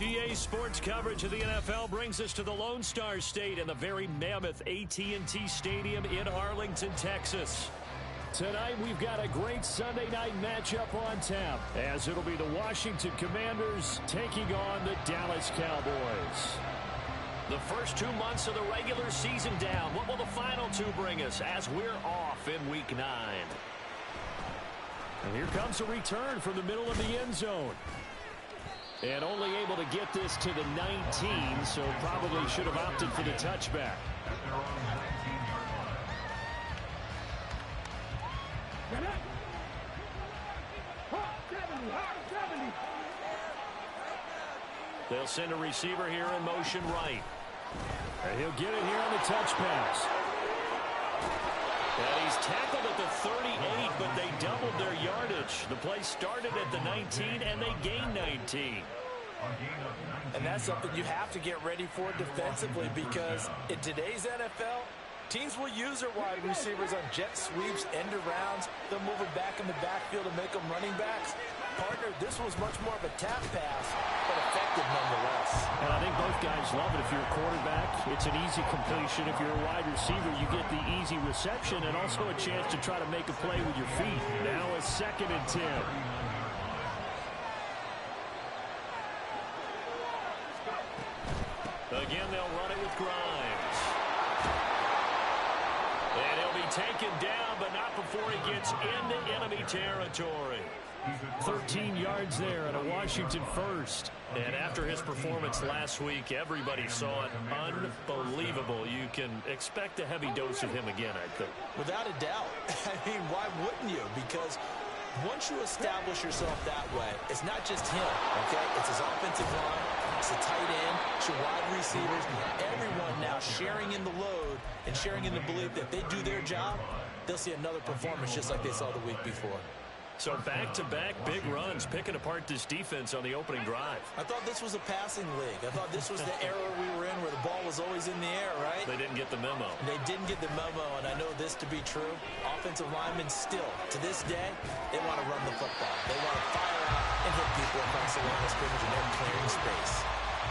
EA Sports coverage of the NFL brings us to the Lone Star State and the very mammoth AT&T Stadium in Arlington, Texas. Tonight, we've got a great Sunday night matchup on tap, as it'll be the Washington Commanders taking on the Dallas Cowboys. The first 2 months of the regular season down. What will the final two bring us as we're off in Week 9? And here comes a return from the middle of the end zone. And only able to get this to the 19, so probably should have opted for the touchback. They'll send a receiver here in motion right. And he'll get it here on the touch pass. And he's tackled at the 38, but they doubled their yardage. The play started at the 19, and they gained 19. And that's something you have to get ready for defensively, because in today's NFL, teams will use their wide receivers on jet sweeps, end arounds. They'll move it back in the backfield to make them running backs. Partner, this was much more of a tap pass, but effective nonetheless. And I think both guys love it. If you're a quarterback, it's an easy completion. If you're a wide receiver, you get the easy reception and also a chance to try to make a play with your feet. Now a 2nd and 10. Again, they'll run it with Grimes. And he'll be taken down, but not before he gets into enemy territory. 13 yards there and a Washington first. And after his performance last week, everybody saw it. Unbelievable. You can expect a heavy dose of him again, I think. Without a doubt. I mean, why wouldn't you? Because once you establish yourself that way, it's not just him, okay? It's his offensive line, it's the tight end, it's your wide receivers, everyone now sharing in the load and sharing in the belief that if they do their job, they'll see another performance just like they saw the week before. So back-to-back big runs, picking apart this defense on the opening drive. I thought this was a passing league. I thought this was the era we were in where the ball was always in the air, right? They didn't get the memo. They didn't get the memo, and I know this to be true. Offensive linemen still, to this day, they want to run the football. They want to fire out and hit people across the line of scrimmage and then clearing space.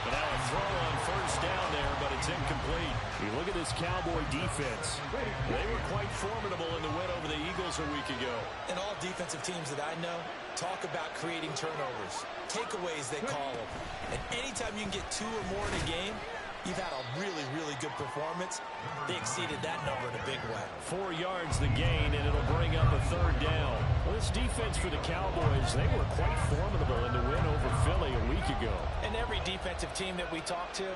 But now a throw on first down there, but it's incomplete. You look at this Cowboy defense. They were quite formidable in the win over the Eagles a week ago. And all defensive teams that I know talk about creating turnovers. Takeaways, they call them. And anytime you can get 2 or more in a game, you've had a really, really good performance. They exceeded that number in a big way. 4 yards the gain, and it'll bring up a 3rd down. Well, this defense for the Cowboys, they were quite formidable in the win over Philly a week ago. And every defensive team that we talk to,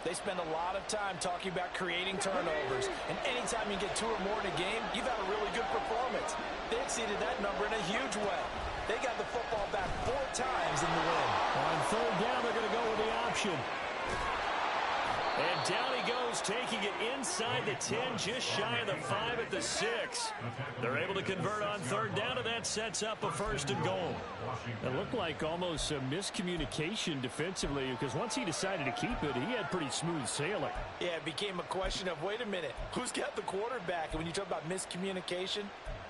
they spend a lot of time talking about creating turnovers. And anytime you get 2 or more in a game, you've had a really good performance. They exceeded that number in a huge way. They got the football back 4 times in the win. On 3rd down, they're going to go with the option. And down he goes, taking it inside the 10, just shy of the 5 at the 6. They're able to convert on 3rd down, and that sets up a 1st and goal. It looked like almost a miscommunication defensively, because once he decided to keep it, he had pretty smooth sailing. Yeah, it became a question of, wait a minute, who's got the quarterback? And when you talk about miscommunication,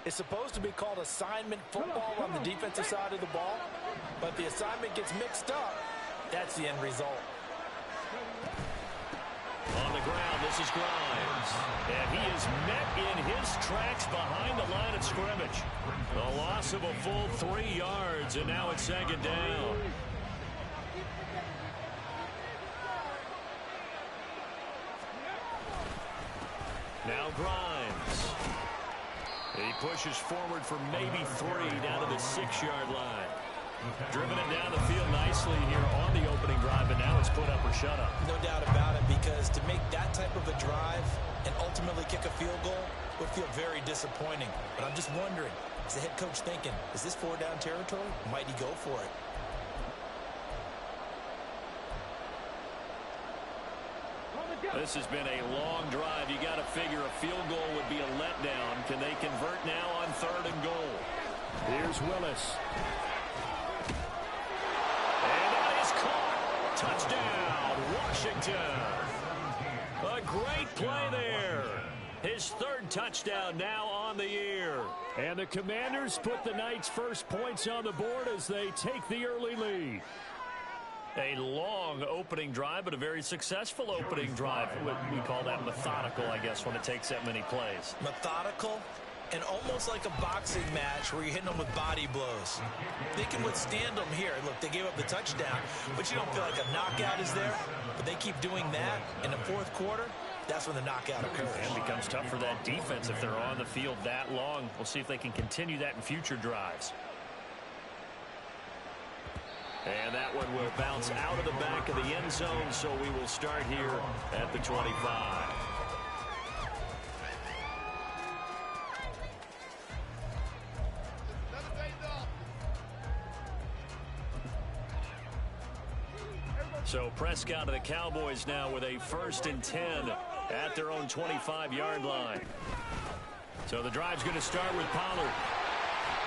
it's supposed to be called assignment football on the defensive side of the ball. But if the assignment gets mixed up, that's the end result. On the ground, this is Grimes. And he is met in his tracks behind the line of scrimmage. A loss of a full 3 yards, and now it's 2nd down. Now Grimes. He pushes forward for maybe 3 down to the 6-yard line. Driven it down the field nicely here on the opening drive, and now it's put up or shut up. No doubt about it, because to make that type of a drive and ultimately kick a field goal would feel very disappointing. But I'm just wondering, is the head coach thinking, is this 4-down territory? Might he go for it? This has been a long drive. You got to figure a field goal would be a letdown. Can they convert now on 3rd and goal? Here's Willis. And that is caught. Touchdown, Washington. A great play there. His 3rd touchdown now on the year. And the Commanders put the Knights' first points on the board as they take the early lead. A long opening drive, but a very successful opening drive. We call that methodical, I guess, when it takes that many plays. Methodical and almost like a boxing match where you're hitting them with body blows. They can withstand them here. Look, they gave up the touchdown, but you don't feel like a knockout is there. But they keep doing that in the 4th quarter. That's when the knockout occurs. And it becomes tough for that defense if they're on the field that long. We'll see if they can continue that in future drives. And that one will bounce out of the back of the end zone, so we will start here at the 25. So Prescott of the Cowboys now with a 1st and 10 at their own 25-yard line. So the drive's going to start with Pollard.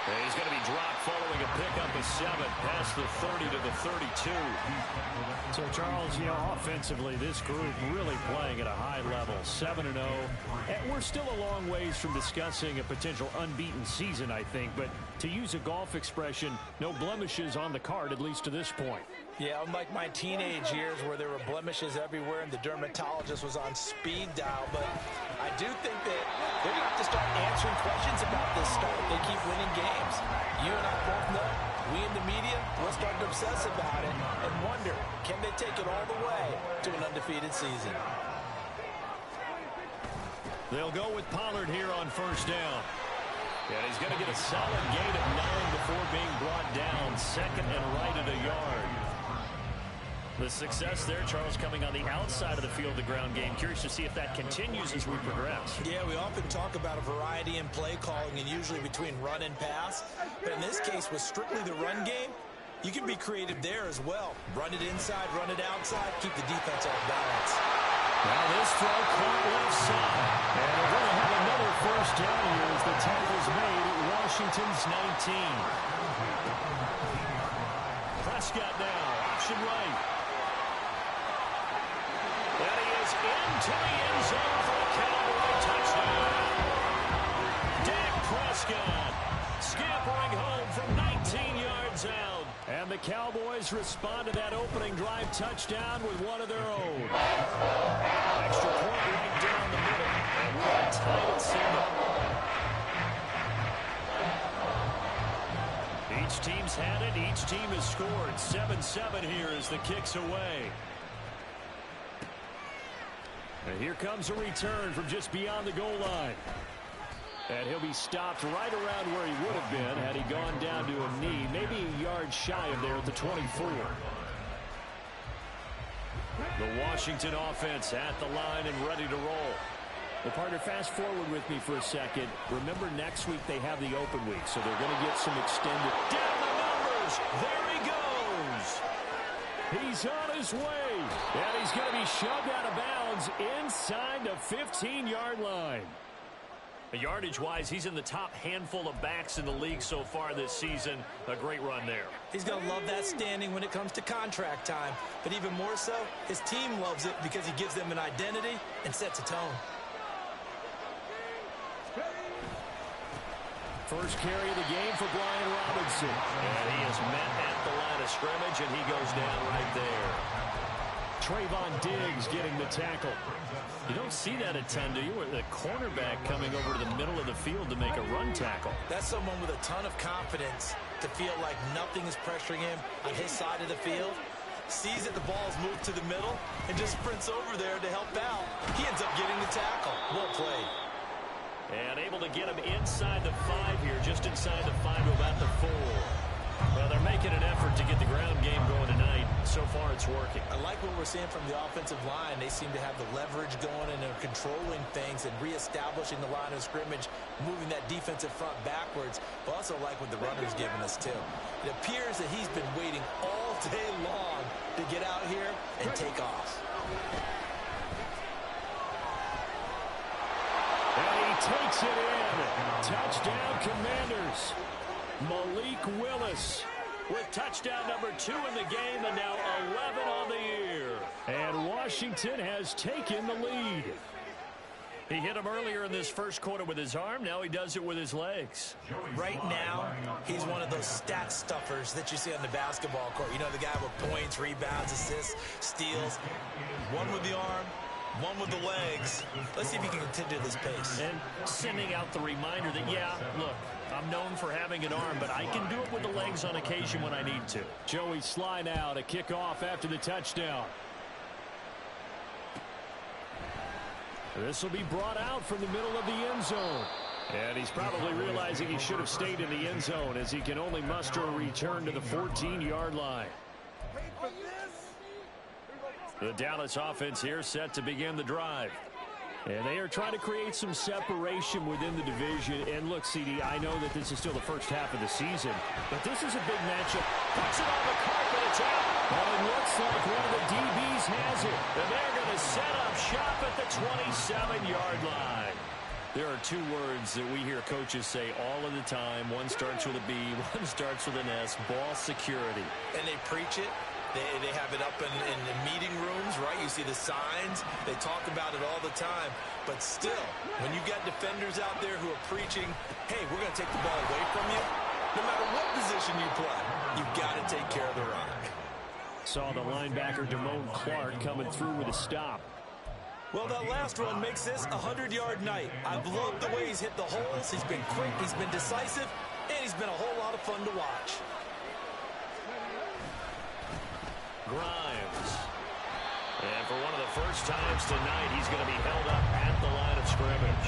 And he's going to be dropped following a pickup of 7 past the 30 to the 32. So, Charles, offensively, this group really playing at a high level, 7-0. And we're still a long ways from discussing a potential unbeaten season, I think. But to use a golf expression, no blemishes on the card, at least to this point. Yeah, unlike my teenage years where there were blemishes everywhere and the dermatologist was on speed dial. But I do think that they're going to have to start answering questions about this start. They keep winning games. You and I both know, we in the media, we'll start to obsess about it and wonder, can they take it all the way to an undefeated season? They'll go with Pollard here on 1st down. And he's going to get a solid gain of 9 before being brought down. 2nd and right at a yard. The success there, Charles, coming on the outside of the field, the ground game. Curious to see if that continues as we progress. Yeah, we often talk about a variety in play calling and usually between run and pass. But in this case, with strictly the run game, you can be creative there as well. Run it inside, run it outside, keep the defense off balance. Now this throw caught left side. And we're going to have another 1st down here as the tackle's made at Washington's 19. Prescott now, option right. And he is into the end zone for a Cowboy touchdown. Dak Prescott scampering home from 19 yards out. And the Cowboys respond to that opening drive touchdown with one of their own. Extra point right down the middle. And we're tied at 7. Each team's had it. Each team has scored. 7-7 here as the kick's away. And here comes a return from just beyond the goal line. And he'll be stopped right around where he would have been had he gone down to a knee, maybe a yard shy of there at the 24. The Washington offense at the line and ready to roll. Well, partner, fast forward with me for a second. Remember, next week they have the open week, so they're going to get some extended. Down the numbers! There he goes! He's on his way, and he's going to be shoved out of bounds inside the 15-yard line. Yardage-wise, he's in the top handful of backs in the league so far this season. A great run there. He's going to love that standing when it comes to contract time. But even more so, his team loves it because he gives them an identity and sets a tone. First carry of the game for Brian Robinson. And he is met at the line of scrimmage, and he goes down right there. Trayvon Diggs getting the tackle. You don't see that a ton, do you? With a cornerback coming over to the middle of the field to make a run tackle. That's someone with a ton of confidence to feel like nothing is pressuring him on his side of the field. Sees that the ball is moved to the middle and just sprints over there to help out. He ends up getting the tackle. Well played. And able to get him inside the 5 here, just inside the 5 to about the 4. Well, they're making an effort to get the ground game going tonight. So far, it's working. I like what we're seeing from the offensive line. They seem to have the leverage going, and they're controlling things and reestablishing the line of scrimmage, moving that defensive front backwards. But also like what the runner's giving us, too. It appears that he's been waiting all day long to get out here and take off. And he takes it in. Touchdown, Commanders. Malik Willis with touchdown number 2 in the game, and now 11 on the year. And Washington has taken the lead. He hit him earlier in this first quarter with his arm. Now he does it with his legs. Right now, he's one of those stat stuffers that you see on the basketball court. You know, the guy with points, rebounds, assists, steals. One with the arm, one with the legs. Let's see if he can continue this pace. And sending out the reminder that, yeah, look, I'm known for having an arm, but I can do it with the legs on occasion when I need to. Joey Sly now to kick off after the touchdown. This will be brought out from the middle of the end zone. And he's probably realizing he should have stayed in the end zone as he can only muster a return to the 14-yard line. The Dallas offense here set to begin the drive. And they are trying to create some separation within the division. And look, CD, I know that this is still the first half of the season, but this is a big matchup. Puts it on the carpet, it's out. Well, it looks like one of the DBs has it. And they're going to set up shop at the 27-yard line. There are 2 words that we hear coaches say all of the time. One starts with a B, one starts with an S, ball security. And they preach it. They have it up in the meeting rooms, right? You see the signs. They talk about it all the time. But still, when you got defenders out there who are preaching, hey, we're going to take the ball away from you, no matter what position you play, you've got to take care of the run. Saw the linebacker, Damone Clark, coming through with a stop. Well, that last run makes this a 100-yard night. I've loved the way he's hit the holes. He's been quick, he's been decisive, and he's been a whole lot of fun to watch. Grimes. And for one of the first times tonight, he's going to be held up at the line of scrimmage.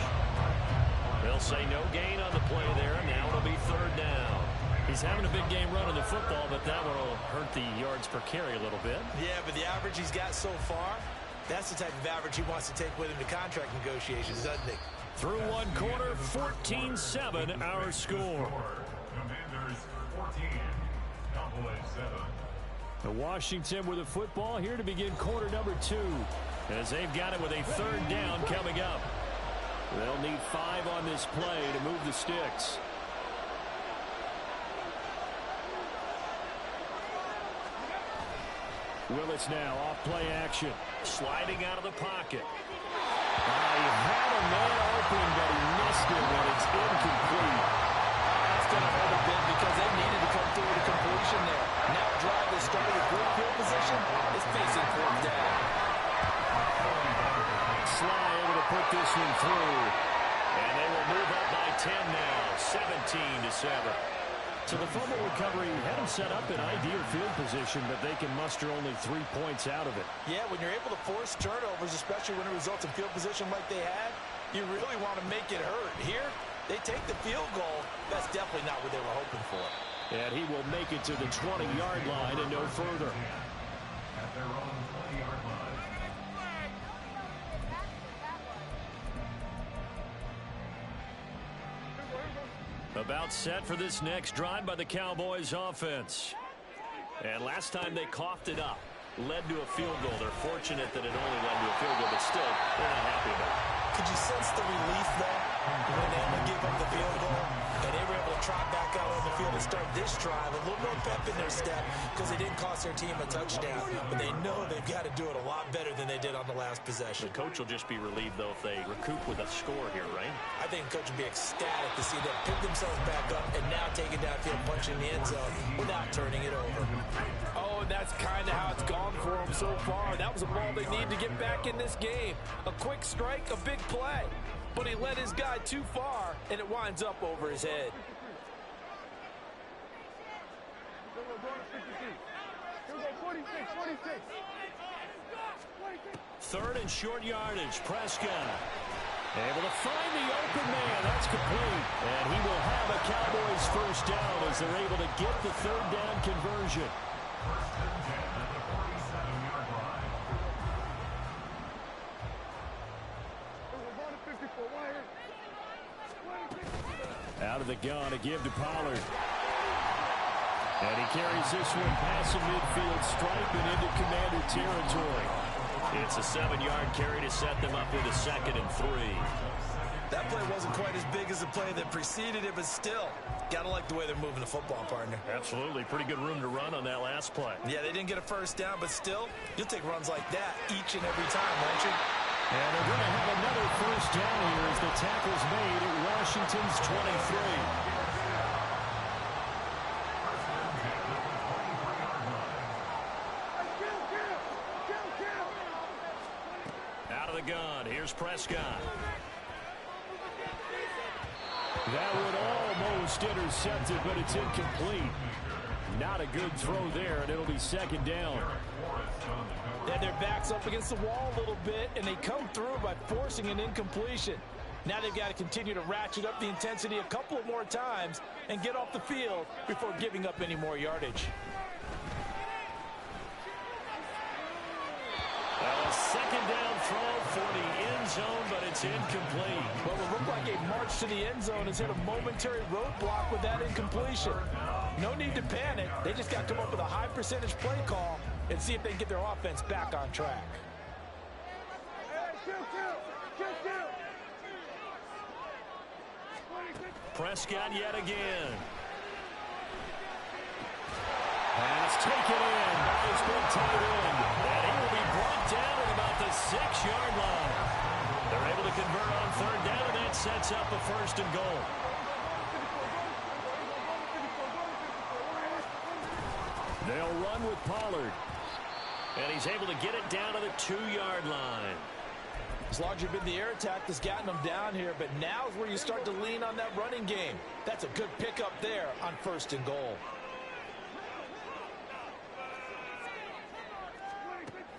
They'll say no gain on the play there, and now it'll be 3rd down. He's having a big game running the football, but that one will hurt the yards per carry a little bit. Yeah, but the average he's got so far, that's the type of average he wants to take with him to contract negotiations, doesn't he? Through one quarter, 14-7 our score. Commanders 14, Cowboys 7. Washington with the football here to begin quarter number 2. As they've got it with a 3rd down coming up. They'll need 5 on this play to move the sticks. Willis now off play action. Sliding out of the pocket. He had a man open, but he missed him, and it's incomplete. That's going to hurt a bit because they needed to come through with a completion there. Now drive that started with good field position is facing 4th down. Sly able to put this one through. And they will move up by 10 now, 17-7. So the fumble recovery had them set up in ideal field position, but they can muster only 3 points out of it. Yeah, when you're able to force turnovers, especially when it results in field position like they had, you really want to make it hurt. Here, they take the field goal. That's definitely not what they were hoping for. And he will make it to the 20-yard line and no further. At their own 20-yard line. About set for this next drive by the Cowboys offense. And last time they coughed it up, led to a field goal. They're fortunate that it only led to a field goal, but still, they're not happy about it. Could you sense the relief, though, when they only gave up the field goal? And they were able to trot back out on the field and start this drive. A little more pep in their step because they didn't cost their team a touchdown. But they know they've got to do it a lot better than they did on the last possession. The coach will just be relieved, though, if they recoup with a score here, right? I think the coach will be ecstatic to see them pick themselves back up and now take it downfield, punching the end zone without turning it over. Oh, and that's kind of how it's gone for them so far. That was a ball they need to get back in this game. A quick strike, a big play. But he led his guy too far, and it winds up over his head. 3rd and short yardage. Prescott. Able to find the open man. That's complete. And he will have a Cowboys first down as they're able to get the third down conversion. Out of the gun to give to Pollard. And he carries this one past the midfield stripe and into Commander territory. It's a 7-yard carry to set them up with a 2nd and 3. That play wasn't quite as big as the play that preceded it, but still, gotta like the way they're moving the football, partner. Absolutely. Pretty good room to run on that last play. Yeah, they didn't get a first down, but still, you'll take runs like that each and every time, won't you? And they're going to have another first down here as the tackle's made at Washington's 23. Out of the gun, here's Prescott. That one almost intercepted, but it's incomplete. Not a good throw there, and it'll be 2nd down. Then their back's up against the wall a little bit, and they come through by forcing an incompletion. Now they've got to continue to ratchet up the intensity a couple of more times and get off the field before giving up any more yardage. Well, a 2nd down throw for the end zone, but it's incomplete. Well, it looked like a march to the end zone has hit a momentary roadblock with that incompletion. No need to panic. They just got to come up with a high percentage play call and see if they can get their offense back on track. Prescott yet again. Pass taken in by his big tight end. And he will be brought down at about the 6-yard line. They're able to convert on 3rd down, and that sets up a 1st and goal. They'll run with Pollard. And he's able to get it down to the 2-yard line. As long as you've been the air attack that's gotten them down here, but now is where you start to lean on that running game. That's a good pickup there on 1st and goal.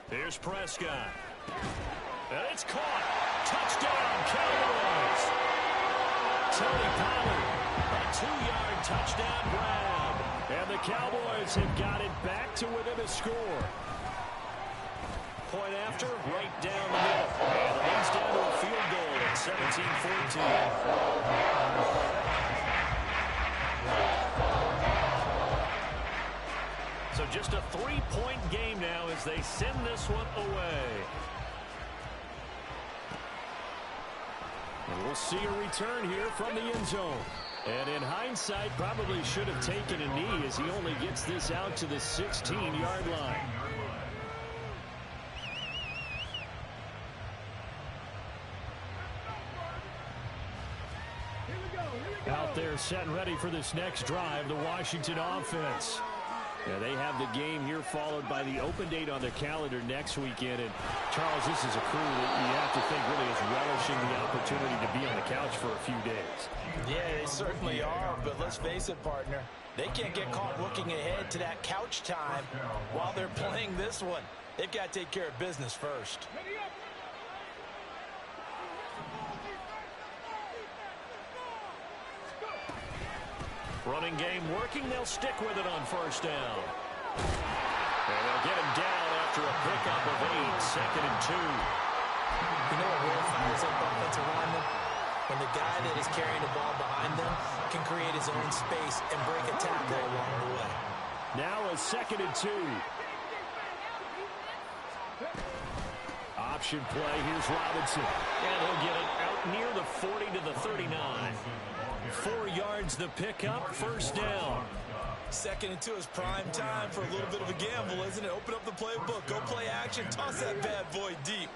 Here's Prescott. And it's caught. Touchdown, Cowboys. Tony Pollard, a 2-yard touchdown grab. And the Cowboys have got it back to within a score. Point after, right down the middle. And it leads down to a field goal at 17-14. So just a 3-point game now as they send this one away. And we'll see a return here from the end zone. And in hindsight, probably should have taken a knee as he only gets this out to the 16-yard line. Out there set and ready for this next drive, the Washington offense. Yeah, they have the game here followed by the open date on their calendar next weekend. And, Charles, this is a crew that you have to think really is relishing the opportunity to be on the couch for a few days. Yeah, they certainly are, but let's face it, partner. They can't get caught looking ahead to that couch time while they're playing this one. They've got to take care of business first. Running game working. They'll stick with it on 1st down. And they'll get him down after a pickup of 8, 2nd and 2. You know what really fires up offensive linemen? When the guy that is carrying the ball behind them can create his own space and break a tackle along the way. Now a 2nd and 2. Option play. Here's Robinson. And he'll get it out near the 40 to the 39. 4 yards the pickup, 1st down. 2nd and 2 is prime time for a little bit of a gamble, isn't it? Open up the playbook, go play action, toss that bad boy deep.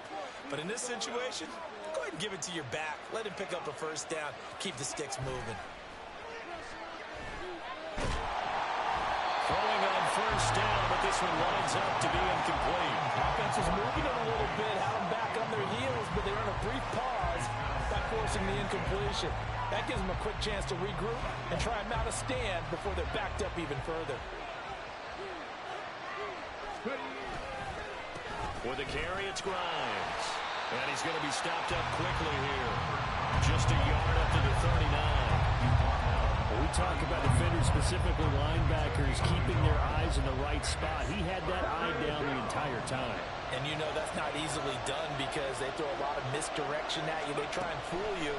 But in this situation, go ahead and give it to your back. Let him pick up a 1st down, keep the sticks moving. Throwing on 1st down, but this one winds up to be incomplete. Offense was moving it a little bit, had them back on their heels, but they earn a brief pause by forcing the incompletion. That gives them a quick chance to regroup and try and mount a stand before they're backed up even further. With the carry, it's Grimes. And he's going to be stopped up quickly here. Just a yard up to the 39. When we talk about defenders, specifically linebackers, keeping their eyes in the right spot. He had that eye down the entire time. And you know that's not easily done because they throw a lot of misdirection at you. They try and fool you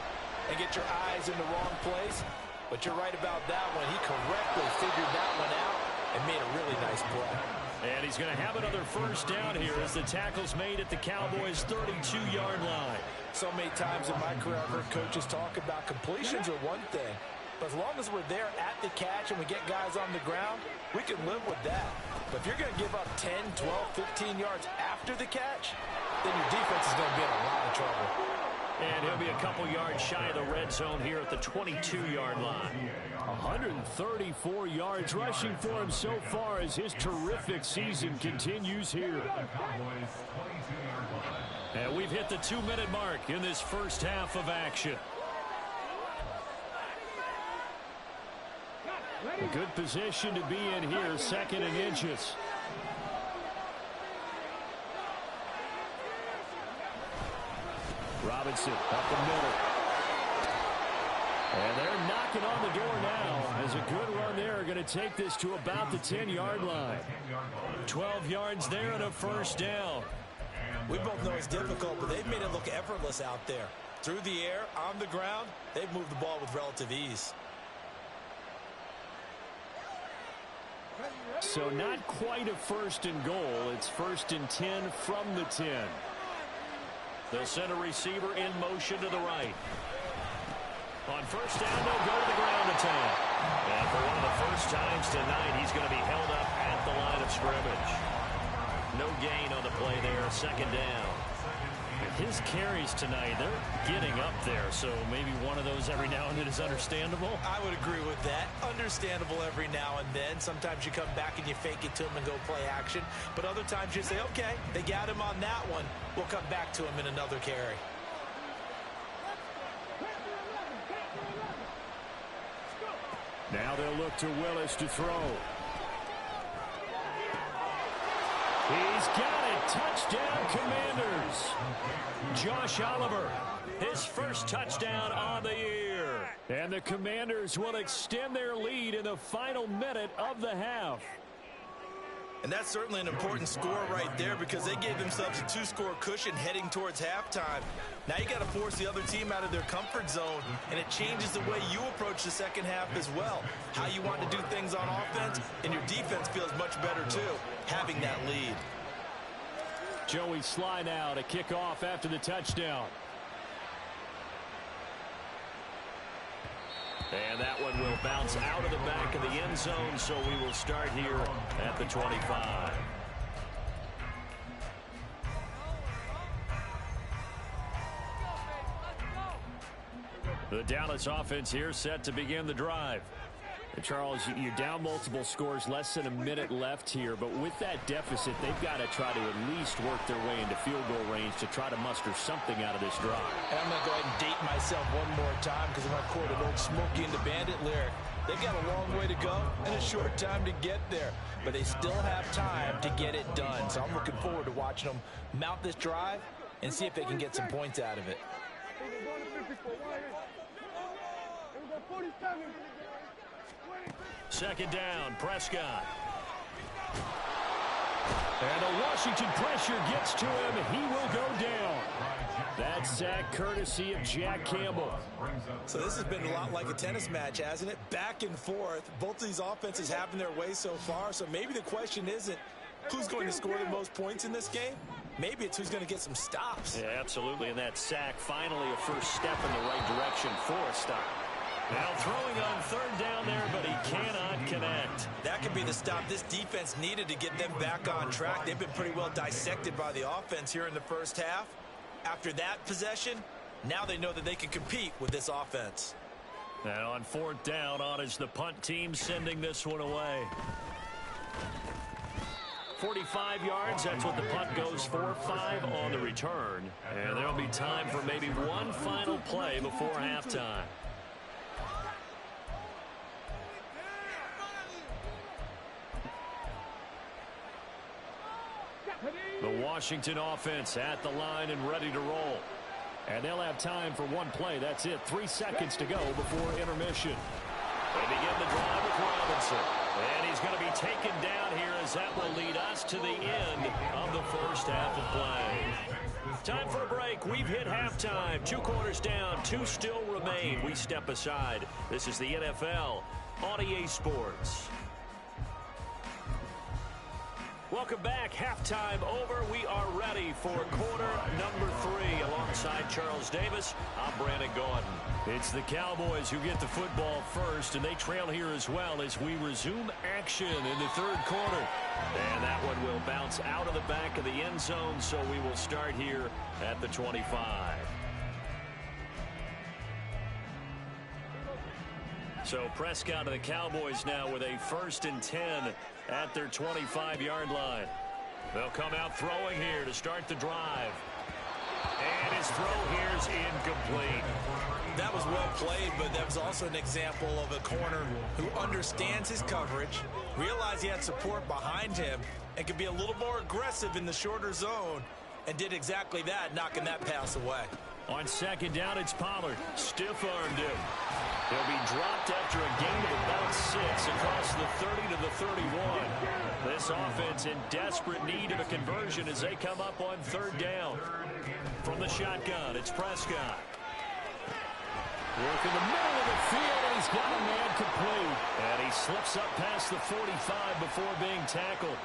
and get your eyes in the wrong place. But you're right about that one. He correctly figured that one out and made a really nice play. And he's going to have another first down here as the tackle's made at the Cowboys' 32-yard line. So many times in my career, I've heard coaches talk about completions are one thing. But as long as we're there at the catch and we get guys on the ground, we can live with that. But if you're going to give up 10, 12, 15 yards after the catch, then your defense is going to be in a lot of trouble. And he'll be a couple yards shy of the red zone here at the 22-yard line. 134 yards rushing for him so far as his terrific season continues here. And we've hit the 2-minute mark in this first half of action. A good position to be in here, 2nd and inches. Robinson up the middle. And they're knocking on the door now as a good run there. Going to take this to about the 10-yard line. 12 yards there and a first down. We both know it's difficult, but they've made it look effortless out there. Through the air, on the ground, they've moved the ball with relative ease. So not quite a 1st and goal. It's 1st and 10 from the 10. The center receiver in motion to the right. On first down, they'll go to the ground attack. And for one of the first times tonight, he's going to be held up at the line of scrimmage. No gain on the play there, 2nd down. His carries tonight, they're getting up there, so maybe one of those every now and then is understandable. I would agree with that. Understandable every now and then. Sometimes you come back and you fake it to him and go play action. But other times you say, okay, they got him on that one. We'll come back to him in another carry. Now they'll look to Willis to throw. He's got it. Touchdown, Commanders. Josh Oliver, his first touchdown on the year. And the Commanders will extend their lead in the final minute of the half. And that's certainly an important score right there because they gave themselves a 2-score cushion heading towards halftime. Now you got to force the other team out of their comfort zone, and it changes the way you approach the second half as well. How you want to do things on offense, and your defense feels much better too, having that lead. Joey Sly now to kick off after the touchdown. And that one will bounce out of the back of the end zone, so we will start here at the 25. The Dallas offense here set to begin the drive. And Charles, you're down multiple scores, less than a minute left here, but with that deficit, they've got to try to at least work their way into field goal range to try to muster something out of this drive. And I'm going to go ahead and date myself one more time because I'm going to quote an old Smokey and the Bandit lyric. They've got a long way to go and a short time to get there, but they still have time to get it done. So I'm looking forward to watching them mount this drive and see if they can get some points out of it. Second down, Prescott. And the Washington pressure gets to him. He will go down. That sack courtesy of Jack Campbell. So this has been a lot like a tennis match, hasn't it? Back and forth. Both of these offenses having their way so far. So maybe the question isn't who's going to score the most points in this game. Maybe it's who's going to get some stops. Yeah, absolutely. And that sack, finally a first step in the right direction for a stop. Now throwing on third down there, but he cannot connect. That could be the stop this defense needed to get them back on track. They've been pretty well dissected by the offense here in the first half. After that possession, now they know that they can compete with this offense. And on fourth down, on is the punt team sending this one away. 45 yards, that's what the punt goes for. 5 on the return. And there'll be time for maybe one final play before halftime. The Washington offense at the line and ready to roll. And they'll have time for one play. That's it. 3 seconds to go before intermission. They begin the drive with Robinson. And he's going to be taken down here as that will lead us to the end of the first half of play. Time for a break. We've hit halftime. 2 quarters down. 2 still remain. We step aside. This is the NFL on EA Sports. Welcome back. Halftime over. We are ready for quarter number 3. Alongside Charles Davis, I'm Brandon Gaudin. It's the Cowboys who get the football first, and they trail here as well as we resume action in the 3rd quarter. And that one will bounce out of the back of the end zone, so we will start here at the 25. So Prescott of the Cowboys now with a 1st and 10 at their 25-yard line. They'll come out throwing here to start the drive. And his throw here is incomplete. That was well played, but that was also an example of a corner who understands his coverage, realized he had support behind him, and could be a little more aggressive in the shorter zone, and did exactly that, knocking that pass away. On 2nd down, it's Pollard. Stiff-armed him. He'll be dropped after a gain of about 6 across the 30 to the 31. This offense in desperate need of a conversion as they come up on 3rd down. From the shotgun, it's Prescott. Work in the middle of the field, and he's got a man complete. And he slips up past the 45 before being tackled.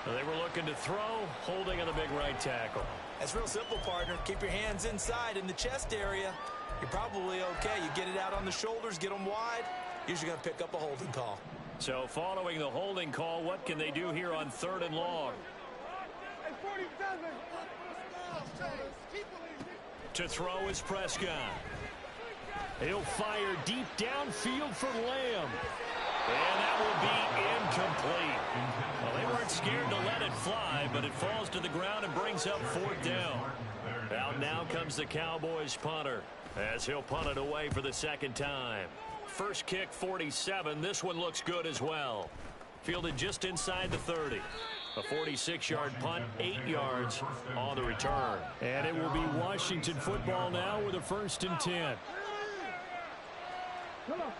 They were looking to throw, holding on the big right tackle. That's real simple, partner. Keep your hands inside in the chest area. You're probably okay. You get it out on the shoulders, get them wide. Usually going to pick up a holding call. So following the holding call, what can they do here on 3rd and long? To throw is Prescott. He'll fire deep downfield for Lamb. And that will be incomplete. Well, they weren't scared to let it fly, but it falls to the ground and brings up 4th down. Out now comes the Cowboys punter as he'll punt it away for the 2nd time. First kick, 47. This one looks good as well. Fielded just inside the 30. A 46-yard punt, 8 yards on the return. And it will be Washington football now with a 1st and 10.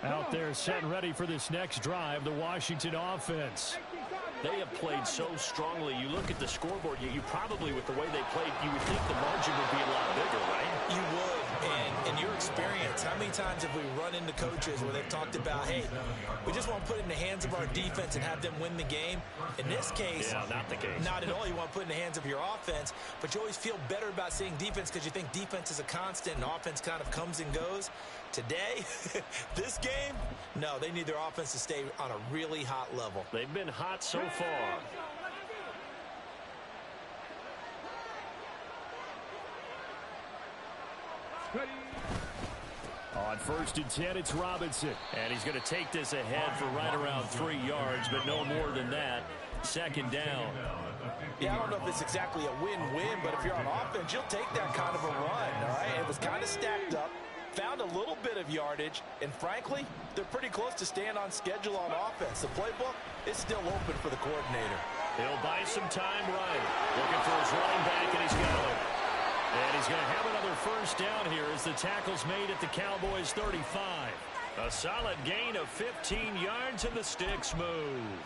Out there set and ready for this next drive, the Washington offense. They have played so strongly. You look at the scoreboard, you probably, with the way they played, you would think the margin would be a lot bigger, right? You would. And in your experience, how many times have we run into coaches where they've talked about, hey, we just want to put it in the hands of our defense and have them win the game? In this case, yeah, not the case. Not at all. You want to put it in the hands of your offense, but you always feel better about seeing defense because you think defense is a constant and offense kind of comes and goes. Today, this game, no, they need their offense to stay on a really hot level. They've been hot so far. On 1st and 10, it's Robinson. And he's going to take this ahead for right around 3 yards, but no more than that. 2nd down. Yeah, I don't know if it's exactly a win-win, but if you're on offense, you'll take that kind of a run, all right? It was kind of stacked up. Found a little bit of yardage, and frankly, they're pretty close to staying on schedule on offense. The playbook is still open for the coordinator. He'll buy some time right. Looking for his running back, and he's got it. And he's going to have another 1st down here as the tackle's made at the Cowboys' 35. A solid gain of 15 yards, and the sticks move.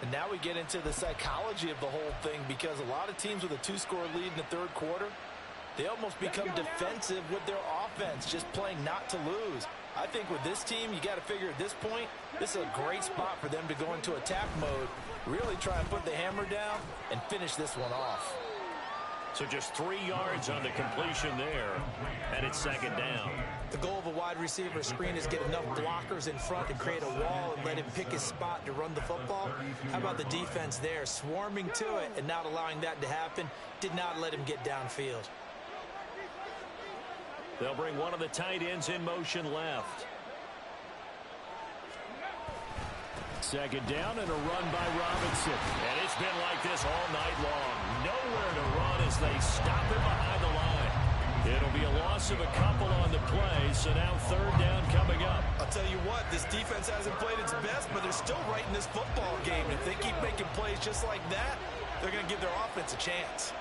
And now we get into the psychology of the whole thing, because a lot of teams with a 2-score lead in the 3rd quarter, they almost become defensive with their offense, just playing not to lose. I think with this team, you got to figure at this point, this is a great spot for them to go into attack mode, really try and put the hammer down and finish this one off. So just 3 yards on the completion there, and it's 2nd down. The goal of a wide receiver screen is get enough blockers in front to create a wall and let him pick his spot to run the football. How about the defense there, swarming to it and not allowing that to happen? Did not let him get downfield. They'll bring one of the tight ends in motion left. 2nd down and a run by Robinson. And it's been like this all night long. Nowhere to run as they stop him behind the line. It'll be a loss of a couple on the play, so now 3rd down coming up. I'll tell you what, this defense hasn't played its best, but they're still right in this football game. If they keep making plays just like that, they're going to give their offense a chance.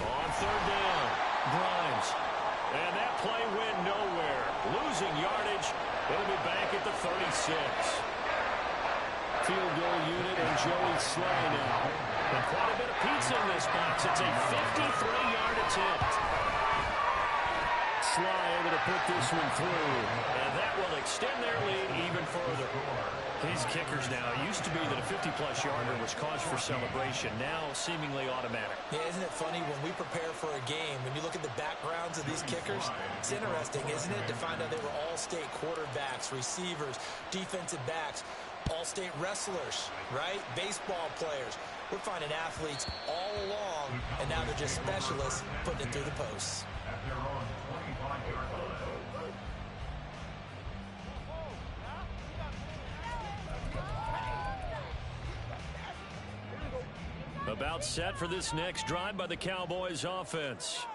On third down, Grimes. And that play went nowhere. Losing yardage. It'll be back at the 36. Field goal unit and Joey Slay now. And quite a bit of pizza in this box. It's a 53-yard attempt. Slay able to put this one through. And that will extend their lead even further. These kickers now, it used to be that a 50-plus yarder was cause for celebration. Now seemingly automatic. Yeah, isn't it funny when we prepare for a game, when you look at the backgrounds of these kickers, it's interesting, isn't it, to find out they were all-state quarterbacks, receivers, defensive backs, all-state wrestlers, right? Baseball players. We're finding athletes all along, and now they're just specialists putting it through the posts. At their own 25-yard line. About set for this next drive by the Cowboys offense.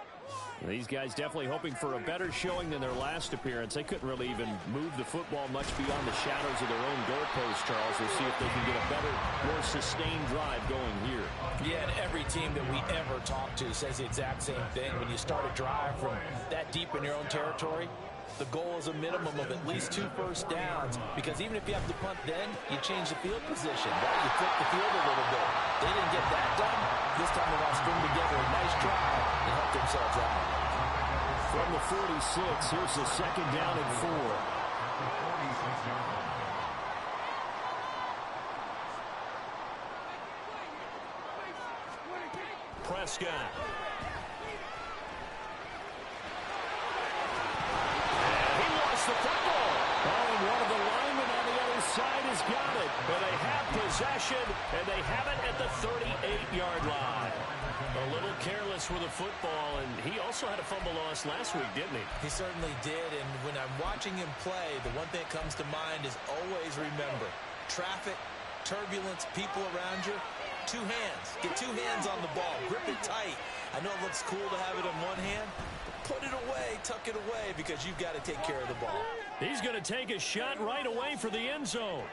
These guys definitely hoping for a better showing than their last appearance. They couldn't really even move the football much beyond the shadows of their own goalpost, Charles. We'll see if they can get a better, more sustained drive going here. Yeah, and every team that we ever talk to says the exact same thing. When you start a drive from that deep in your own territory, the goal is a minimum of at least 2 first downs, because even if you have to punt then, you change the field position, right? You flip the field a little bit. They didn't get that done. This time they got to string together a nice drive and help themselves out. From the 46, here's the second down and 4. Prescott. The football. Oh, and one of the linemen on the other side has got it. But they have possession, and they have it at the 38-yard line. A little careless with the football, and he also had a fumble loss last week, didn't he? He certainly did, and when I'm watching him play, the one thing that comes to mind is always remember, traffic, turbulence, people around you, 2 hands. Get 2 hands on the ball. Grip it tight. I know it looks cool to have it in one hand, put it away, tuck it away, because you've got to take care of the ball. He's going to take a shot right away for the end zone.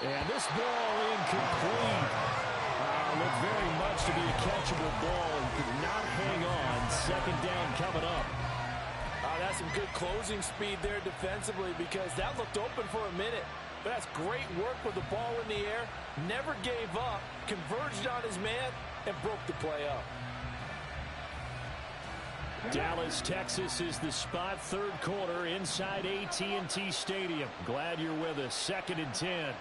And this ball incomplete. Looked very much to be a catchable ball and could not hang on. Second down coming up. That's some good closing speed there defensively, because that looked open for a minute. But that's great work with the ball in the air. Never gave up, converged on his man, and broke the play up. Dallas, Texas is the spot. Third quarter inside AT&T Stadium. Glad you're with us. 2nd and 10.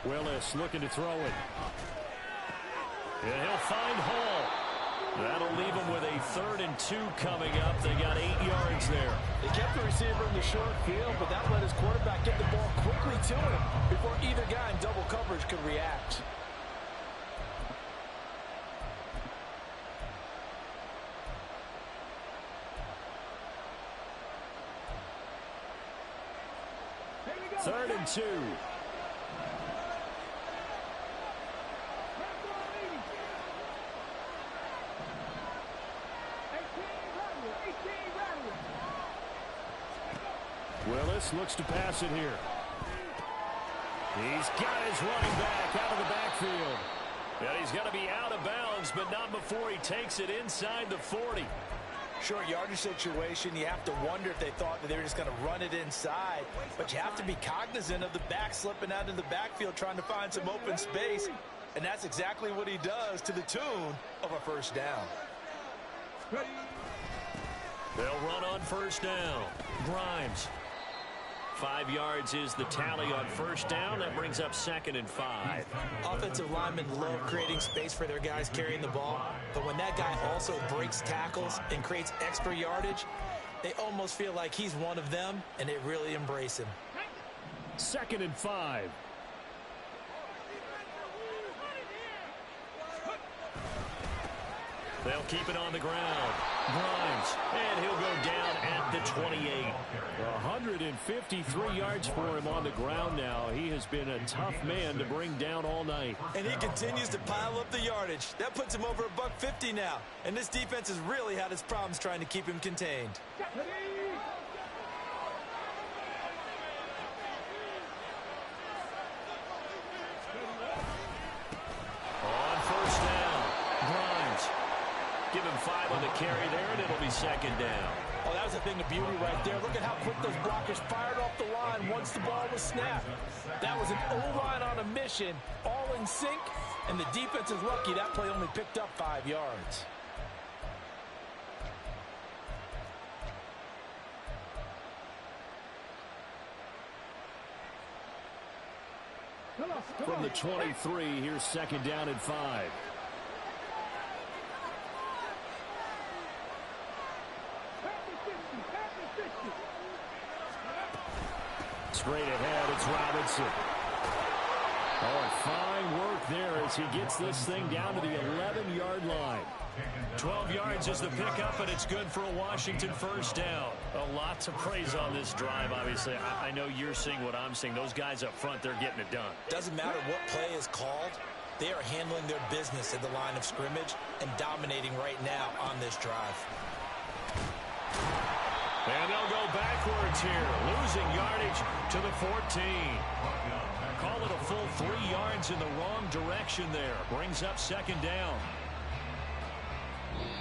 Willis looking to throw it. And he'll find Hall. That'll leave them with a 3rd and 2 coming up. They got 8 yards there. They kept the receiver in the short field, but that let his quarterback get the ball quickly to him before either guy in double coverage could react. Third and 2. Willis looks to pass it here. He's got his running back out of the backfield. And he's got to be out of bounds, but not before he takes it inside the 40. Short yardage situation, you have to wonder if they thought that they were just going to run it inside. But you have to be cognizant of the back slipping out of the backfield trying to find some open space. And that's exactly what he does, to the tune of a first down. They'll run on first down. Grimes. 5 yards is the tally on first down. That brings up 2nd and 5. Offensive linemen love creating space for their guys carrying the ball. But when that guy also breaks tackles and creates extra yardage, they almost feel like he's one of them, and they really embrace him. 2nd and 5. They'll keep it on the ground. Grimes, and he'll go down at the 28. 153 yards for him on the ground now. He has been a tough man to bring down all night. And he continues to pile up the yardage. That puts him over $150 now. And this defense has really had its problems trying to keep him contained. On first down, Grimes. Give him 5 on the carry there, and it'll be second down. Oh, that was a thing of beauty right there. Look at how quick those blockers fired off the line once the ball was snapped. That was an O-line on a mission, all in sync, and the defense is lucky that play only picked up 5 yards. From the 23, here's second down and 5. Straight ahead, it's Robinson. Oh, fine work there as he gets this thing down to the 11-yard line. 12 yards is the pickup, and it's good for a Washington first down. A lot to praise on this drive, obviously. I know you're seeing what I'm seeing. Those guys up front, they're getting it done. Doesn't matter what play is called. They are handling their business at the line of scrimmage and dominating right now on this drive. And they'll go backwards here, losing yardage to the 14. Call it a full 3 yards in the wrong direction there. Brings up second down.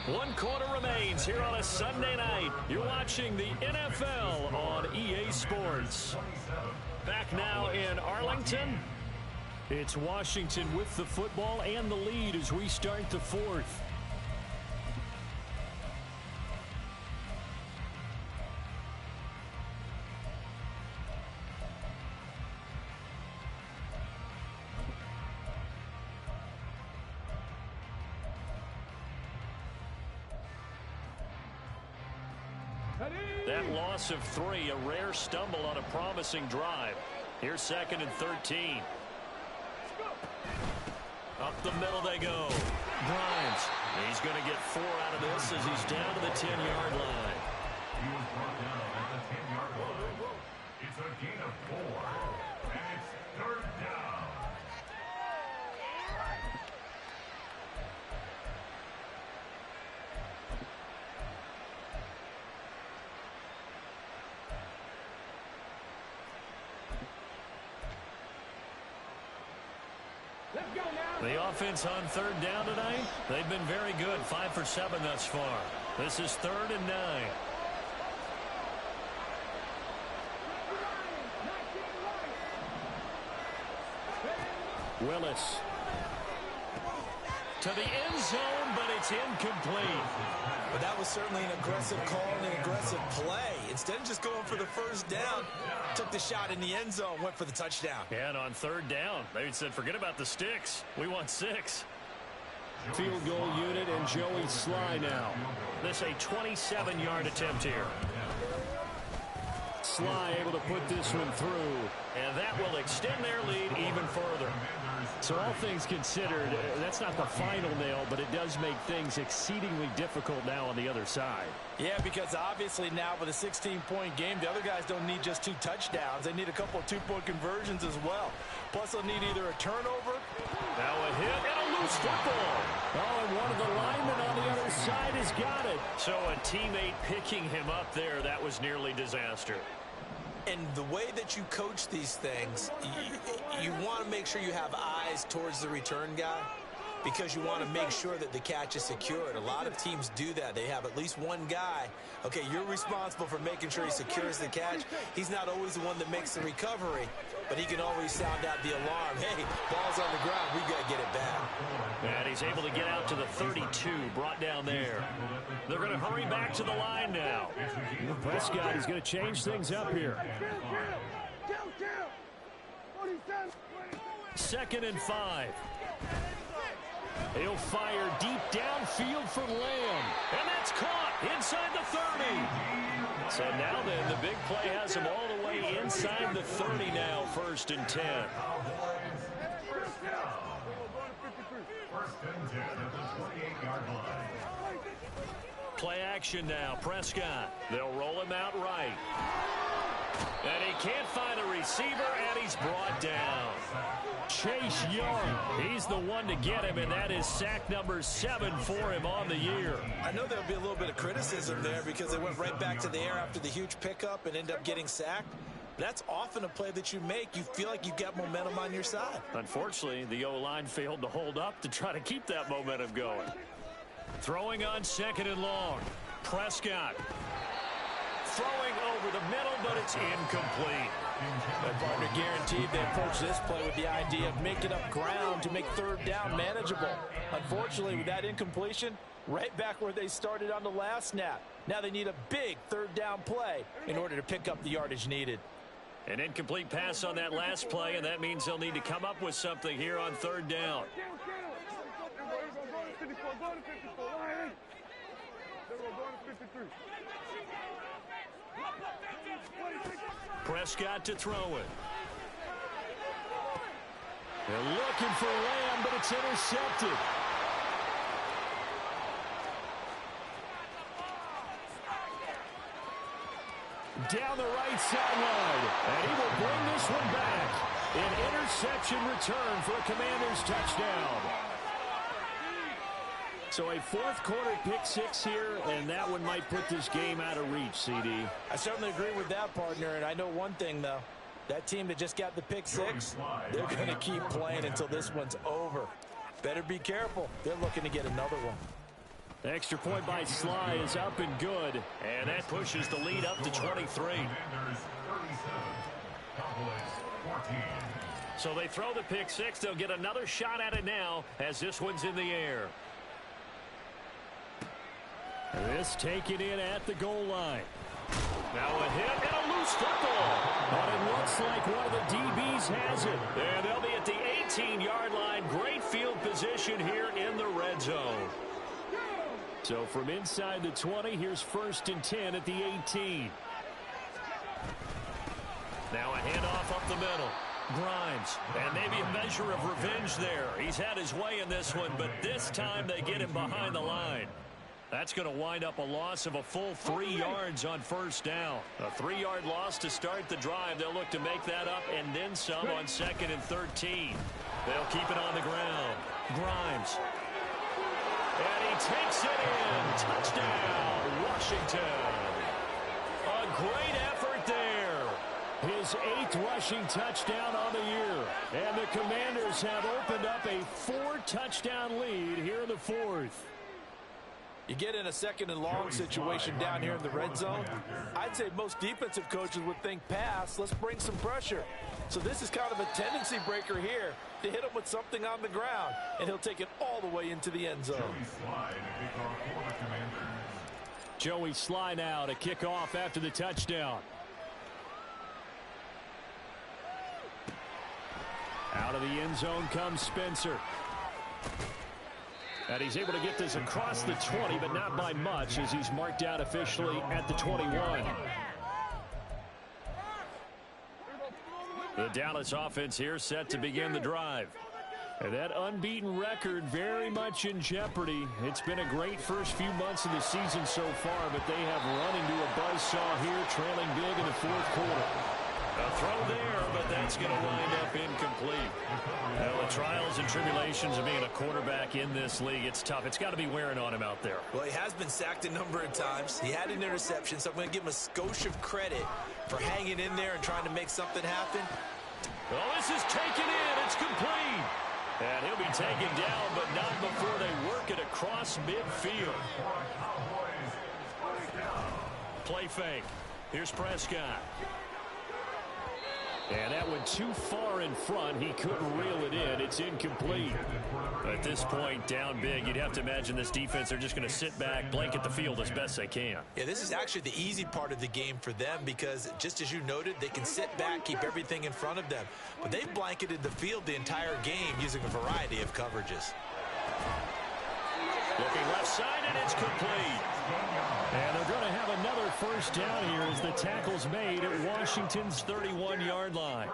1 quarter remains here on a Sunday night. You're watching the NFL on EA Sports. Back now in Arlington. It's Washington with the football and the lead as we start the 4th. That loss of 3, a rare stumble on a promising drive. Here's second and 13. Up the middle they go. Grimes. He's going to get 4 out of this as he's down to the 10-yard line. He was brought down at the 10-yard line. It's a gain of 4, and it's third down. The offense on third down tonight, they've been very good. 5 for 7 thus far. This is 3rd and 9. Willis. To the end zone, but it's incomplete. But that was certainly an aggressive call and an aggressive play. Instead of just going for the first down, took the shot in the end zone, went for the touchdown. And on third down, they said, forget about the sticks. We want 6. Field goal unit and Joey Sly now. This a 27-yard attempt here. Sly able to put this one through, and that will extend their lead even further. So all things considered, that's not the final nail, but it does make things exceedingly difficult now on the other side. Yeah, because obviously now with a 16-point game, the other guys don't need just 2 touchdowns. They need a couple of 2-point conversions as well. Plus, they'll need either a turnover. Now a hit and a loose football. Oh, and one of the linemen on the other side has got it. So a teammate picking him up there, that was nearly disaster. And the way that you coach these things, you want to make sure you have eyes towards the return guy because you want to make sure that the catch is secured. A lot of teams do that. They have at least one guy. Okay, you're responsible for making sure he secures the catch. He's not always the one that makes the recovery, but he can always sound out the alarm. Hey, ball's on the ground. We've got to get it back. And he's able to get out to the 32, brought down there. They're going to hurry back to the line now. Prescott is going to change things up here. 2nd and 5. He'll fire deep downfield for Lamb. And that's caught inside the 30. So now then, the big play has him all the way inside the 30 now, 1st and 10. First and 10 at the 28-yard line. Play action now. Prescott. They'll roll him out right. And he can't find a receiver, and he's brought down. Chase Young, he's the one to get him, and that is sack number 7 for him on the year. I know there'll be a little bit of criticism there because they went right back to the air after the huge pickup and ended up getting sacked. That's often a play that you make. You feel like you've got momentum on your side. Unfortunately, the O-line failed to hold up to try to keep that momentum going. Throwing on 2nd and long. Prescott. Throwing over the middle, but it's incomplete. Their partner guaranteed they approach this play with the idea of making up ground to make 3rd down manageable. Unfortunately, with that incompletion, right back where they started on the last snap. Now they need a big 3rd down play in order to pick up the yardage needed. An incomplete pass on that last play, and that means they'll need to come up with something here on 3rd down. Prescott to throw it. They're looking for Lamb, but it's intercepted. Down the right sideline, and he will bring this one back. An interception return for a Commanders touchdown. So a 4th quarter pick 6 here, and that one might put this game out of reach, CD. I certainly agree with that, partner, and I know one thing, though. That team that just got the pick 6, they're going to keep playing until this one's over. Better be careful. They're looking to get another one. The extra point by Sly is up and good, and that pushes the lead up to 23. So they throw the pick 6. They'll get another shot at it now as this one's in the air. This taken in at the goal line. Now a hit and a loose football. But it looks like one of the DBs has it. And they'll be at the 18-yard line. Great field position here in the red zone. So from inside the 20, here's 1st and 10 at the 18. Now a handoff up the middle. Grimes, and maybe a measure of revenge there. He's had his way in this one, but this time they get him behind the line. That's going to wind up a loss of a full 3 yards on 1st down. A 3-yard loss to start the drive. They'll look to make that up and then some on 2nd and 13. They'll keep it on the ground. Grimes. And he takes it in. Touchdown, Washington. A great effort there. His 8th rushing touchdown on the year. And the Commanders have opened up a 4-touchdown lead here in the 4th. You get in a 2nd and long situation down here in the red zone. I'd say most defensive coaches would think pass. Let's bring some pressure. So this is kind of a tendency breaker here to hit him with something on the ground. And he'll take it all the way into the end zone. Joey Sly now to kick off after the touchdown. Out of the end zone comes Spencer. And he's able to get this across the 20, but not by much, as he's marked out officially at the 21. The Dallas offense here set to begin the drive. And that unbeaten record very much in jeopardy. It's been a great first few months of the season so far, but they have run into a buzzsaw here, trailing big in the 4th quarter. A throw there, but that's going to wind up incomplete. Well, the trials and tribulations of being a quarterback in this league, it's tough. It's got to be wearing on him out there. Well, he has been sacked a number of times. He had an interception, so I'm going to give him a skosh of credit for hanging in there and trying to make something happen. Well, this is taken in. It's complete. And he'll be taken down, but not before they work it across midfield. Play fake. Here's Prescott. And that went too far in front. He couldn't reel it in. It's incomplete. At this point, down big, you'd have to imagine this defense are just going to sit back, blanket the field as best they can. Yeah, this is actually the easy part of the game for them because, just as you noted, they can sit back, keep everything in front of them. But they've blanketed the field the entire game using a variety of coverages. Looking left side, and it's complete. And they're going to have another 1st down here as the tackle's made at Washington's 31-yard line.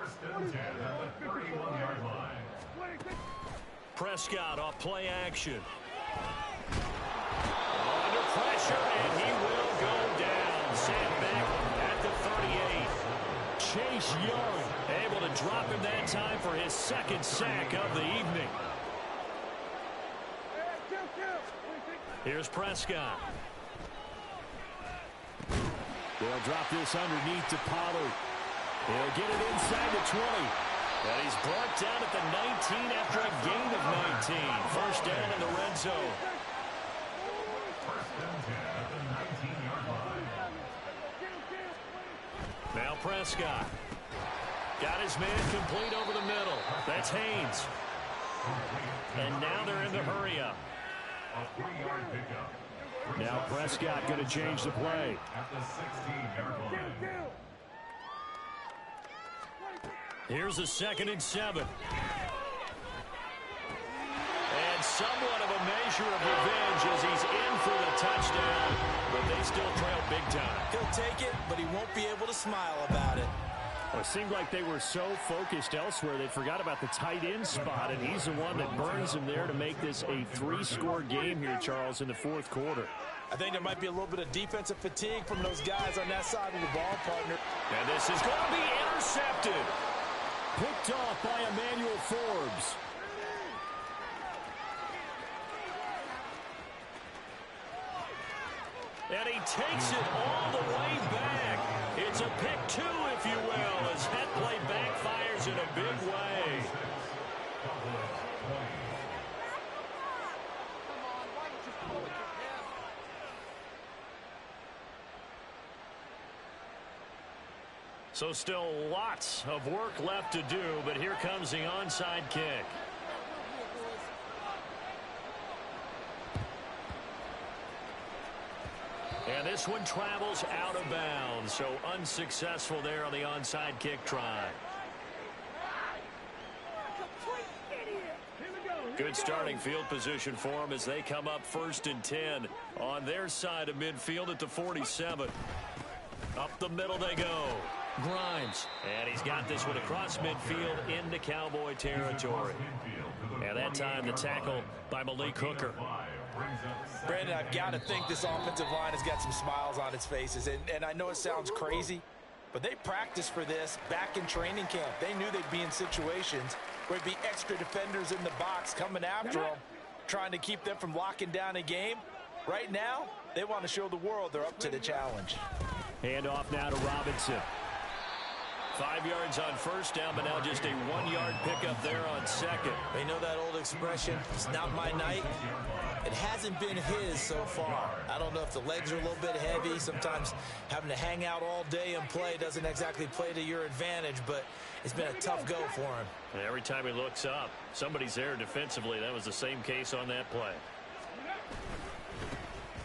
Prescott off play action. Under pressure. pressure, and he will go down. Sam back at the 38. Chase Young able to drop him that time for his second sack of the evening. Here's Prescott. They'll drop this underneath to Pollard. He'll get it inside the 20. And he's brought down at the 19 after a gain of 19. First down in the red zone. First and 10 at the 19-yard line. Now Prescott. Got his man complete over the middle. That's Haynes. And now they're in the hurry-up. A 3-yard pickup. Now Prescott going to change the play. At the 16-yard line. Here's a 2nd and 7. And somewhat of a measure of revenge as he's in for the touchdown, but they still trail big time. He'll take it, but he won't be able to smile about it. Well, it seemed like they were so focused elsewhere they forgot about the tight end spot, and he's the one that burns him there to make this a 3-score game here, Charles, in the fourth quarter. I think there might be a little bit of defensive fatigue from those guys on that side of the ball, partner. And this is going to be intercepted. Picked off by Emmanuel Forbes. And he takes it all the way back. It's a pick 2, if you will, as that play backfires in a big way. So still lots of work left to do, but here comes the onside kick. And this one travels out of bounds, so unsuccessful there on the onside kick try. Good starting field position for them as they come up 1st and 10 on their side of midfield at the 47. Up the middle they go. Grimes. And he's got this one across midfield into Cowboy territory. And that time the tackle by Malik Hooker. Brandon, I've got to think this offensive line has got some smiles on its faces. And I know it sounds crazy, but they practiced for this back in training camp. They knew they'd be in situations where it'd be extra defenders in the box coming after them, trying to keep them from locking down a game. Right now, they want to show the world they're up to the challenge. Hand off now to Robinson. 5 yards on first down, but now just a 1-yard pickup there on second. They know that old expression, it's not my night. It hasn't been his so far. I don't know if the legs are a little bit heavy. Sometimes having to hang out all day and play doesn't exactly play to your advantage, but it's been a tough go for him. And every time he looks up, somebody's there defensively. That was the same case on that play.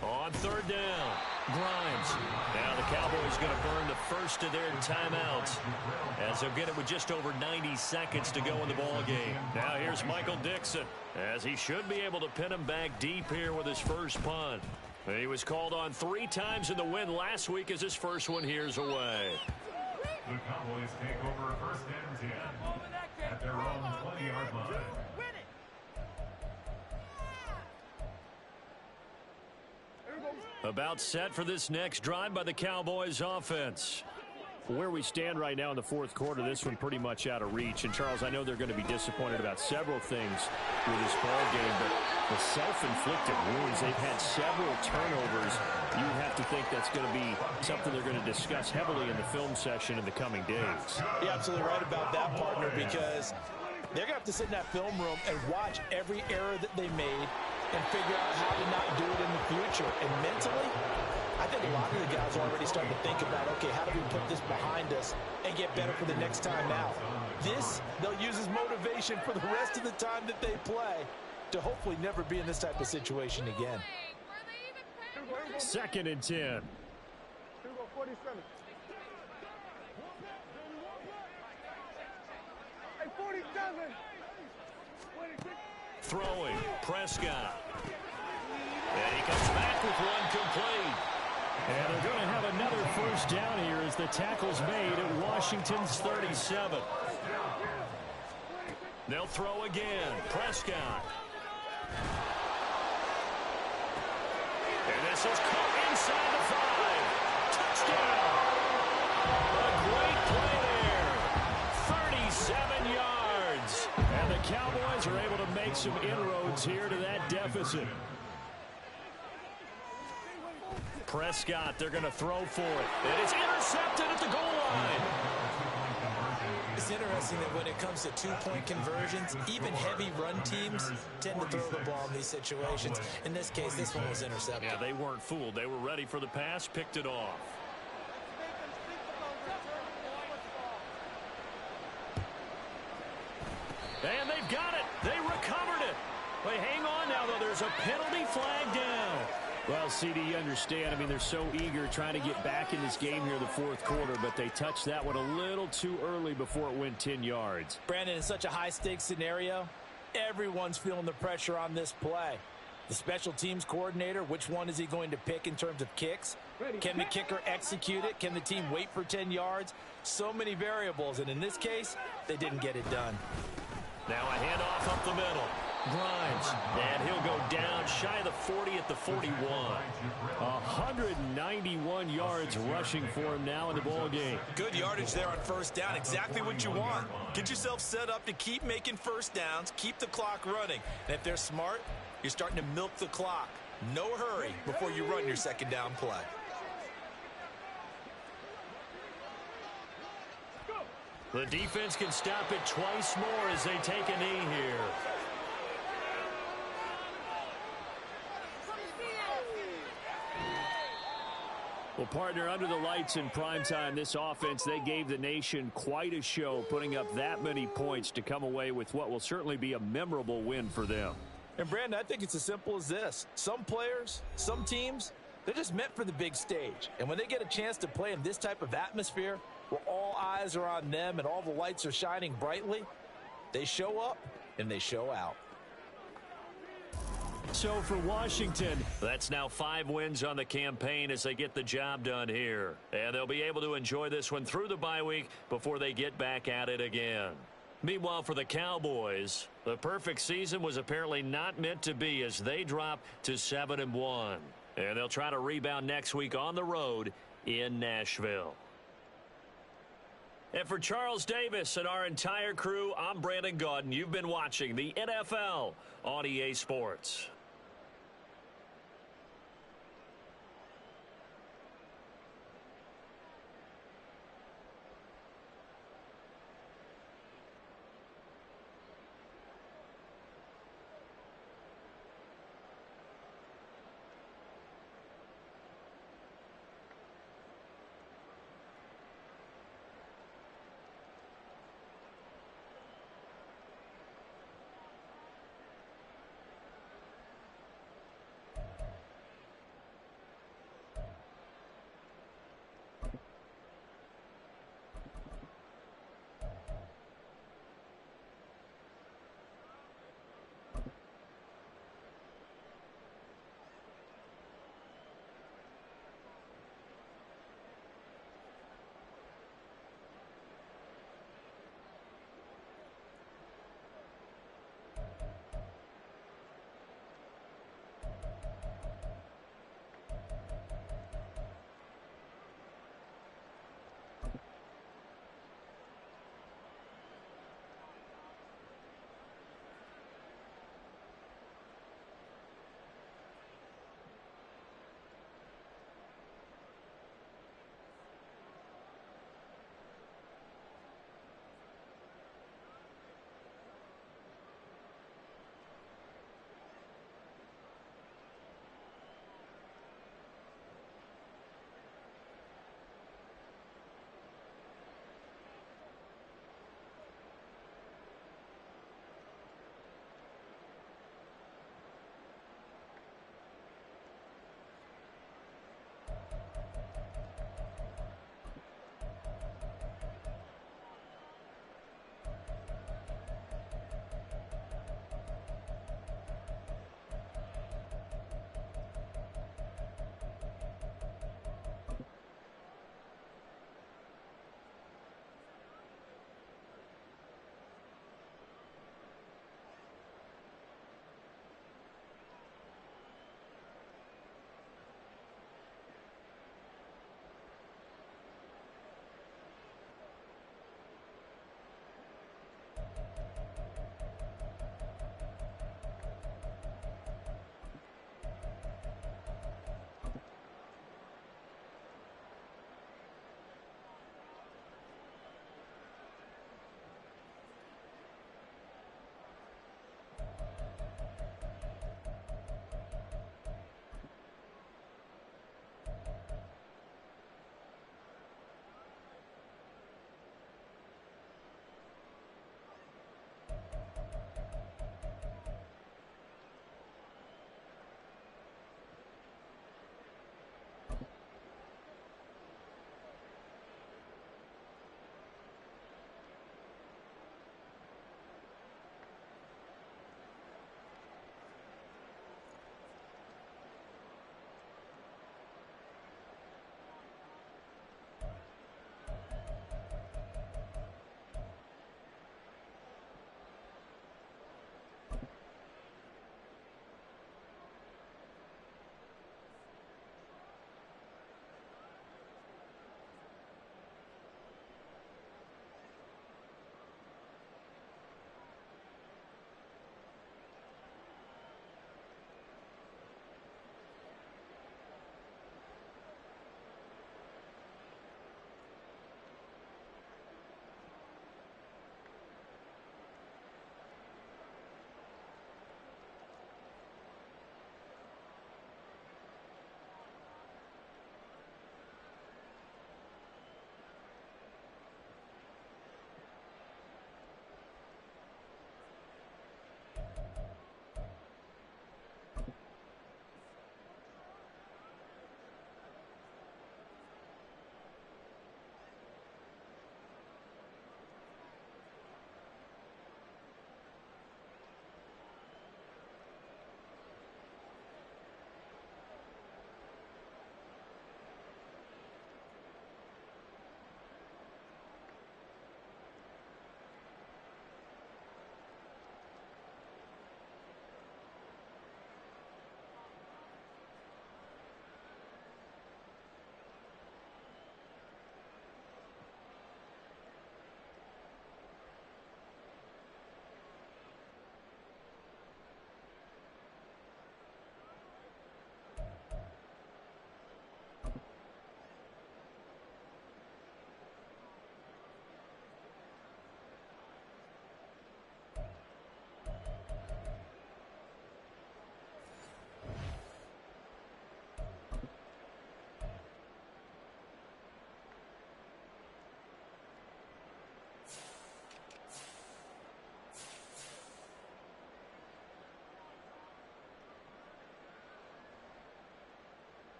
On 3rd down, Grimes. Now the Cowboys going to burn the first of their timeouts as they'll get it with just over 90 seconds to go in the ball game. Now here's Michael Dixon as he should be able to pin him back deep here with his first punt. He was called on 3 times in the win last week as his first one here's away. The Cowboys take over 1st and 10 at their own 20-yard line. About set for this next drive by the Cowboys offense. Where we stand right now in the fourth quarter, this one pretty much out of reach. And, Charles, I know they're going to be disappointed about several things with this ball game, but the self-inflicted wounds, they've had several turnovers. You have to think that's going to be something they're going to discuss heavily in the film session in the coming days. You're absolutely right about that, partner, because they're going to have to sit in that film room and watch every error that they made and figure out how to not do it in the future. And mentally, I think a lot of the guys are already starting to think about, okay, how do we put this behind us and get better for the next time out? This, they'll use as motivation for the rest of the time that they play to hopefully never be in this type of situation again. 2nd and 10. Throwing, Prescott. And he comes back with one complete. And they're going to have another first down here as the tackle's made at Washington's 37. They'll throw again. Prescott. And This is caught inside the 5. Touchdown. A great play there. 37 yards. And the Cowboys are able to make some inroads here to that deficit. Prescott, they're going to throw for it. And it's intercepted at the goal line. It's interesting that when it comes to two-point conversions, even heavy run teams tend to throw the ball in these situations. In this case, this one was intercepted. Yeah, they weren't fooled. They were ready for the pass, picked it off. And they've got it. They recovered it. Wait, hang on now, though. There's a penalty flag down. Well, CD, you understand. I mean, they're so eager trying to get back in this game here in the fourth quarter, but they touched that one a little too early before it went 10 yards. Brandon, in such a high-stakes scenario, everyone's feeling the pressure on this play. The special teams coordinator, which one is he going to pick in terms of kicks? Can the kicker execute it? Can the team wait for 10 yards? So many variables, and in this case, they didn't get it done. Now a handoff up the middle. Grimes, and he'll go down shy of the 40 at the 41. 191 yards rushing for him now in the ball game. Good yardage there on first down. Exactly what you want. Get yourself set up to keep making first downs, keep the clock running. And if they're smart, you're starting to milk the clock. No hurry before you run your second down play. The defense can stop it twice more as they take a knee here. Well, partner, under the lights in primetime, this offense, they gave the nation quite a show, putting up that many points to come away with what will certainly be a memorable win for them. And, Brandon, I think it's as simple as this. Some players, some teams, they're just meant for the big stage. And when they get a chance to play in this type of atmosphere, where all eyes are on them and all the lights are shining brightly, they show up and they show out. So for Washington, that's now 5 wins on the campaign as they get the job done here. And they'll be able to enjoy this one through the bye week before they get back at it again. Meanwhile, for the Cowboys, the perfect season was apparently not meant to be as they drop to 7-1. And they'll try to rebound next week on the road in Nashville. And for Charles Davis and our entire crew, I'm Brandon Gaudin. You've been watching the NFL on EA Sports.